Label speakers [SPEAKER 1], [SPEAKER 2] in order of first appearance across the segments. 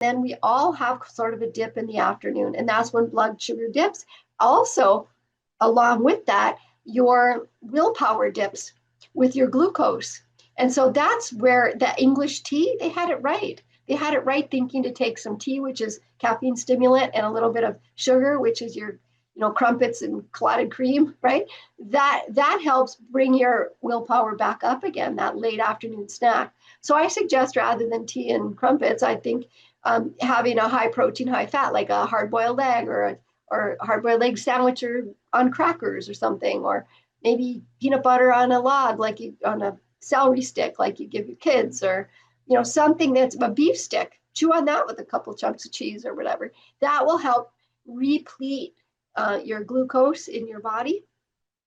[SPEAKER 1] then we all have sort of a dip in the afternoon, and that's when blood sugar dips. Also, along with that, your willpower dips with your glucose. And so that's where the English tea, they had it right. They had it right thinking to take some tea, which is caffeine stimulant, and a little bit of sugar, which is your crumpets and clotted cream, right? That helps bring your willpower back up again, that late afternoon snack. So I suggest rather than tea and crumpets, I think having a high protein, high fat, like a hard boiled egg or hard boiled egg sandwich or on crackers or something, or maybe peanut butter on a log, like on a celery stick, like you give your kids, or something that's a beef stick. Chew on that with a couple chunks of cheese or whatever. That will help replete your glucose in your body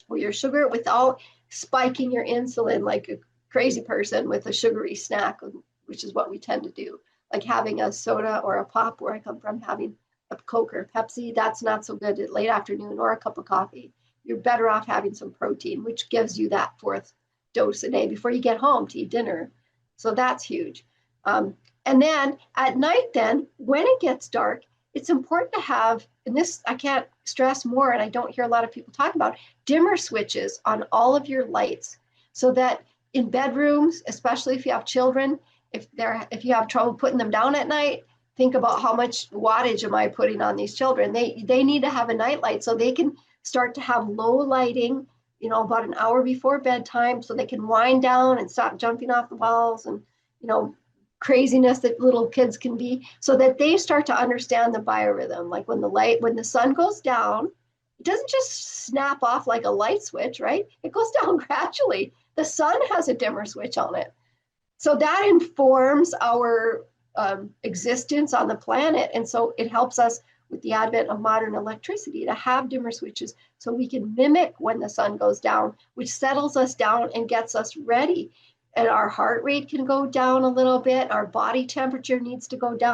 [SPEAKER 1] or your sugar without spiking your insulin like a crazy person with a sugary snack, which is what we tend to do, like having a soda or a pop. Where I come from, having a Coke or Pepsi, that's not so good at late afternoon, or a cup of coffee. You're better off having some protein, which gives you that fourth dose a day before you get home to eat dinner. So that's huge. And then at night, then when it gets dark, it's important to have, and this I can't stress more, and I don't hear a lot of people talk about, dimmer switches on all of your lights, so that in bedrooms, especially if you have children, if you have trouble putting them down at night, think about how much wattage am I putting on these children. They need to have a night light so they can start to have low lighting, about an hour before bedtime, so they can wind down and stop jumping off the walls and craziness that little kids can be, so that they start to understand the biorhythm. Like when the sun goes down, it doesn't just snap off like a light switch, right? It goes down gradually. The sun has a dimmer switch on it. So that informs our existence on the planet. And so it helps us with the advent of modern electricity to have dimmer switches so we can mimic when the sun goes down, which settles us down and gets us ready. And our heart rate can go down a little bit. Our body temperature needs to go down